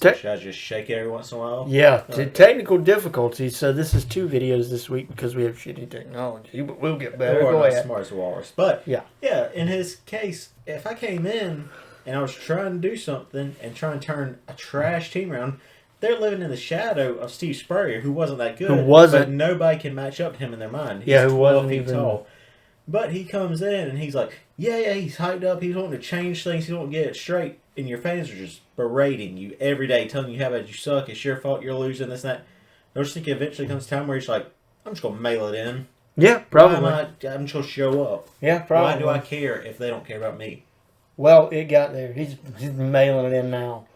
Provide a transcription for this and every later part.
Should I just shake it every once in a while? Yeah, technical difficulties. So this is 2 videos this week because we have shitty technology, but we'll get better. We're Go not ahead. smart as walrus. But, yeah, in his case, if I came in and I was trying to do something and trying to turn a trash team around, they're living in the shadow of Steve Spurrier, who wasn't that good. But nobody can match up to him in their mind. He's 12 feet tall. But he comes in and he's like, he's hyped up. He's wanting to change things. He don't get it straight. And your fans are just berating you every day, telling you how bad you suck. It's your fault. You're losing this and that. Don't you think eventually comes a time where he's like, I'm just going to mail it in. Yeah, probably. I'm just going to show up. Yeah, probably. Why do I care if they don't care about me? Well, it got there. He's mailing it in now.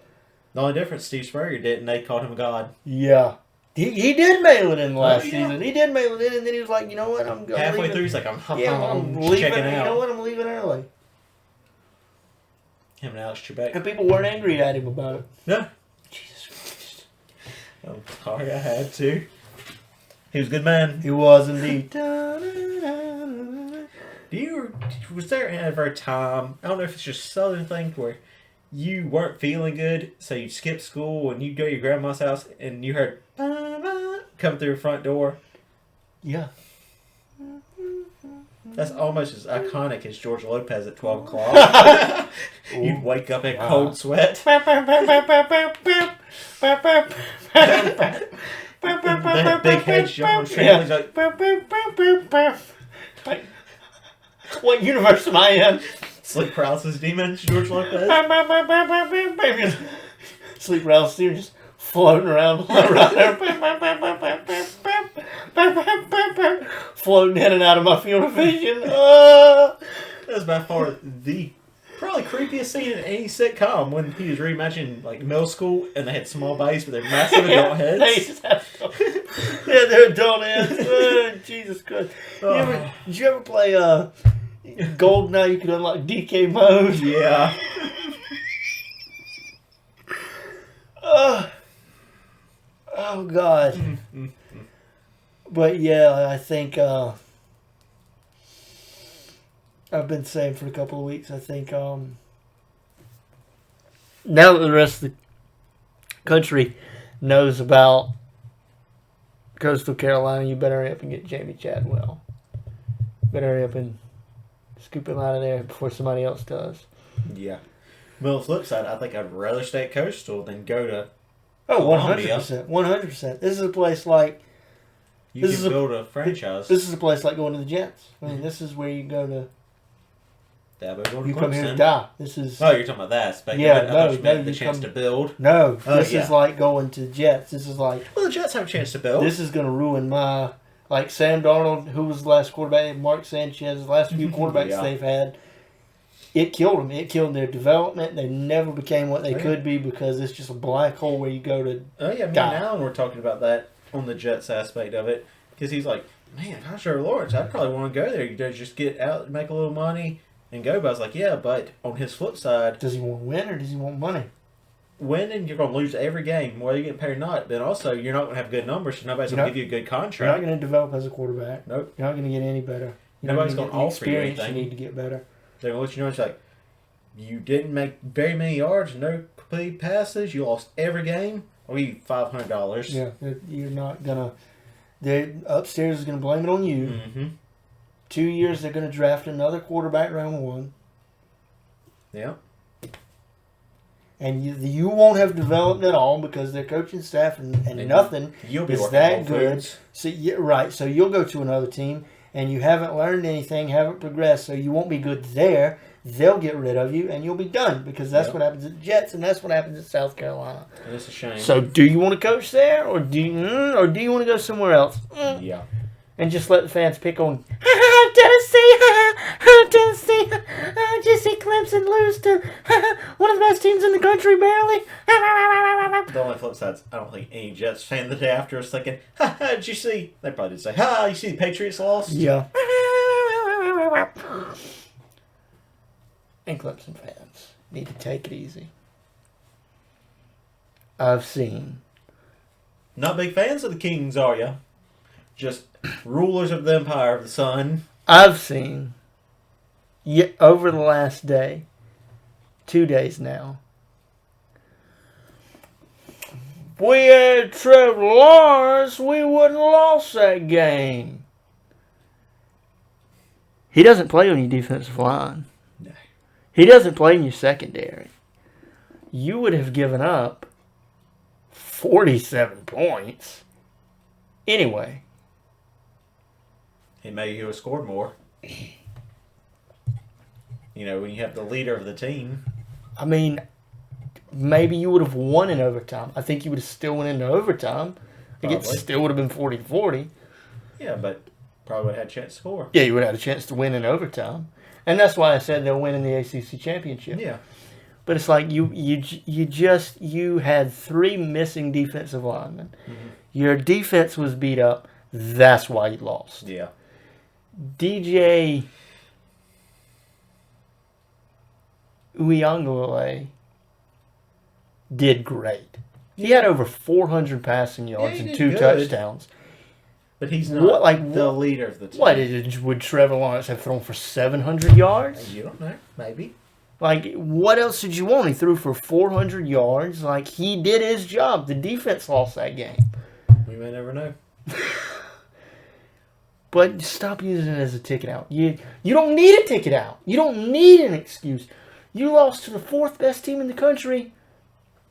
The only difference, Steve Spurrier did, and they called him a god. Yeah. He did mail it in last season. He did mail it in, and then he was like, you know what? I'm going halfway through, he's like, I'm leaving. checking out. You know what? I'm leaving early. Him and Alex Trebek. And people weren't angry at him about it. No. Jesus Christ. I'm sorry I had to. He was a good man. He was indeed. Was there ever a time, I don't know if it's just a Southern thing, where you weren't feeling good, so you'd skip school and you'd go to your grandma's house and you heard come through the front door? Yeah. That's almost as iconic as George Lopez at 12 o'clock. You'd wake up in cold sweat. That big head jump on trampolines like, what universe am I in? Sleep paralysis demons, George Lopez. Sleep paralysis demons just floating around floating in and out of my field of vision. That was by far the probably creepiest scene in any sitcom, when he was reimagining like middle school and they had small bodies with their massive adult heads. They're adult heads. Jesus Christ. Did you ever play GoldenEye? You could unlock DK mode. Yeah. Oh God. But yeah, I think I've been saying for a couple of weeks, I think now that the rest of the country knows about Coastal Carolina, you better hurry up and get Jamie Chadwell. Better hurry up and scoop him out of there before somebody else does. Yeah. Well, on the flip side, I think I'd rather stay at Coastal than go to 100%. 100%. This is a place like... You can build a franchise. This is a place like going to the Jets. I mean, this is where you go to... You come here to die. This is... Oh, you're talking about that aspect. Yeah, I thought you meant the chance to build. No, this is like going to the Jets. This is like... Well, the Jets have a chance to build. This is going to ruin my... Like Sam Darnold, who was the last quarterback, Mark Sanchez, the last few quarterbacks they've had, it killed them. It killed their development. They never became what they could be because it's just a black hole where you go to me and Alan were talking about that on the Jets aspect of it, because he's like, man, if I was Trevor Lawrence, I'd probably want to go there. You just get out, make a little money, and go. But I was like, yeah, but on his flip side... Does he want to win or does he want money? Winning, you're going to lose every game, whether you get paid or not. Then also, you're not going to have good numbers, so nobody's going to give you a good contract. You're not going to develop as a quarterback. Nope. You're not going to get any better. Nobody's going to offer you anything. You need to get better. They're going to let you know, it's like, you didn't make very many yards, no complete passes, you lost every game, I'll give you $500. Yeah, you're not going to... Upstairs is going to blame it on you. Mm-hmm. 2 years, they're going to draft another quarterback round 1. Yeah. And you won't have developed at all because their coaching staff and nothing is that good. So so you'll go to another team and you haven't learned anything, haven't progressed, so you won't be good there. They'll get rid of you and you'll be done because that's what happens at the Jets and that's what happens at South Carolina. And it's a shame. So do you want to coach there or do you want to go somewhere else? Yeah. And just let the fans pick on Tennessee, Tennessee. Just see Clemson lose to one of the best teams in the country, barely. The only flip side is I don't think any Jets fan the day after was thinking, did you see? They probably did say, you see the Patriots lost? Yeah. And Clemson fans need to take it easy. I've seen. Not big fans of the Kings, are you? Just rulers of the empire of the sun. I've seen, over the last day, 2 days now, we had Trevor Lawrence, we wouldn't have lost that game. He doesn't play on your defensive line. No. He doesn't play in your secondary. You would have given up 47 points. Anyway. Maybe he would have scored more. You know, when you have the leader of the team. I mean, maybe you would have won in overtime. I think you would have still went into overtime. I think it still would have been 40-40. Yeah, but probably would have had a chance to score. Yeah, you would have had a chance to win in overtime. And that's why I said they'll win in the ACC championship. Yeah. But it's like you had 3 missing defensive linemen. Mm-hmm. Your defense was beat up. That's why you lost. Yeah. DJ Uyunglele did great. He had over 400 passing yards and 2 touchdowns. But he's not the leader of the team. Would Trevor Lawrence have thrown for 700 yards? You don't know. Maybe. Like, what else did you want? He threw for 400 yards. Like, he did his job. The defense lost that game. We may never know. But stop using it as a ticket out. You don't need a ticket out. You don't need an excuse. You lost to the 4th best team in the country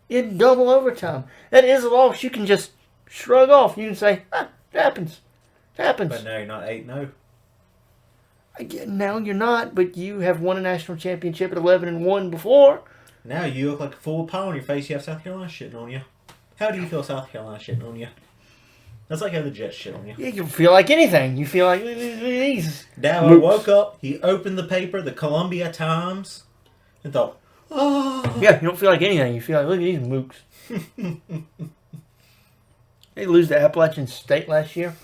in double overtime. That is a loss you can just shrug off. You can say, it happens. It happens. But now you're not 8-0. Now you're not, but you have won a national championship at 11-1 before. Now you look like a full pile on your face. You have South Carolina shitting on you. How do you feel South Carolina shitting on you? That's like how the Jets shit on you. Yeah, you feel like anything. You feel like these. Dad woke up, he opened the paper, the Columbia Times, and thought, oh. Yeah, you don't feel like anything. You feel like, look at these mooks. They lose to Appalachian State last year.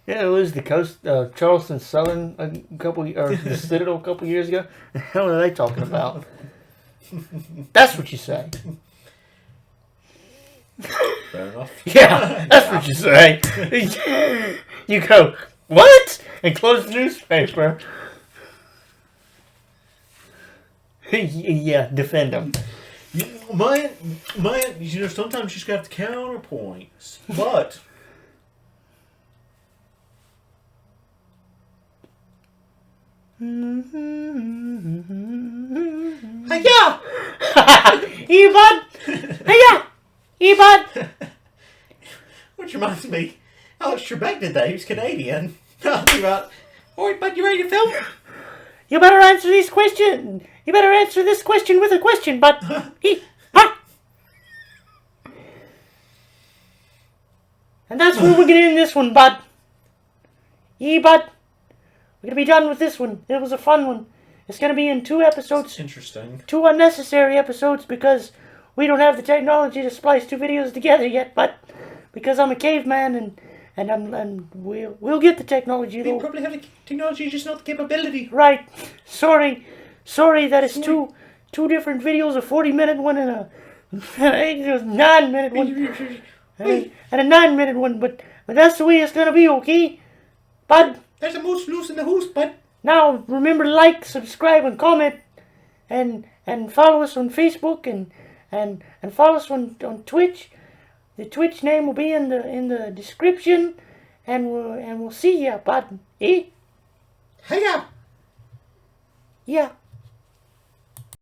Yeah, they lose to Charleston Southern the Citadel a couple years ago. The hell are they talking about? That's what you say. Fair enough. Yeah, that's what you say. You go, what? And close the newspaper. Yeah, defend them. Sometimes you just got the counterpoints. But Hiya! Hey, bud! Hiya! Hey, bud! Which reminds me, Alex Trebek did that. He was Canadian. Talking about, alright, bud, you ready to film? You better answer this question. You better answer this question with a question, bud. And that's where we're going to end this one, bud. Yeah, bud. We're going to be done with this one. It was a fun one. It's going to be in 2 episodes. That's interesting. 2 unnecessary episodes because we don't have the technology to splice 2 videos together yet, but because I'm a caveman and we'll get the technology. We probably have the technology, just not the capability. Right. Sorry that it's two different videos, a 40-minute one and a 9-minute one. And a 9-minute one, but that's the way it's gonna be, okay? Bud. There's a moose loose in the hoose, bud. Now remember to like, subscribe, and comment, and follow us on Facebook and follow us on Twitch. The Twitch name will be in the description, and we'll see ya, bud. Eh? Hiya. Yeah.